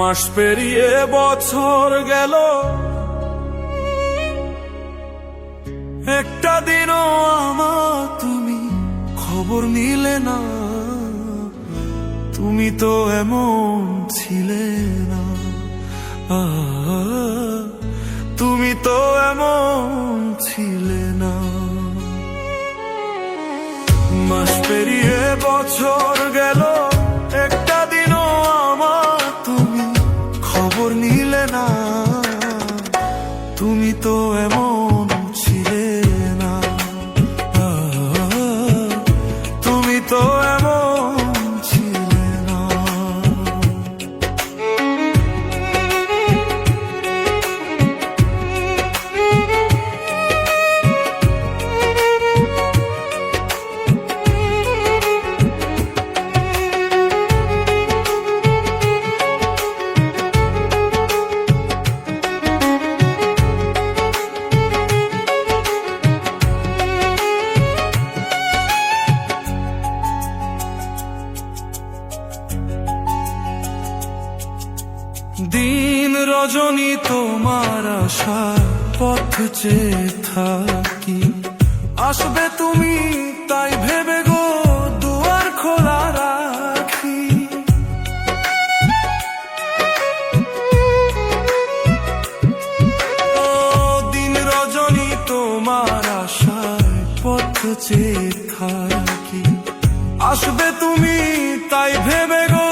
মাস পেরিয়ে বছর গেল, একটা দিনও আমার তুমি খবর নিলে না। তুমি তো এমন ছিলে না, তুমি তো এমন ছিলে না। মাস পেরিয়ে বছর গেল, একটা দিনও আমার তুমি খবর নিলে না। তুমি তো এমন ছিলে না, তুমি তো এমন ছিলে না। দিন রজনী তোমার আশার পথ চেয়ে থাকি, আসবে তুমি তাই ভেবে গো দুয়ার খোলা রাখি। ও দিন রজনী তোমার আশার পথ চেয়ে থাকি, আসবে তুমি তাই ভেবে গো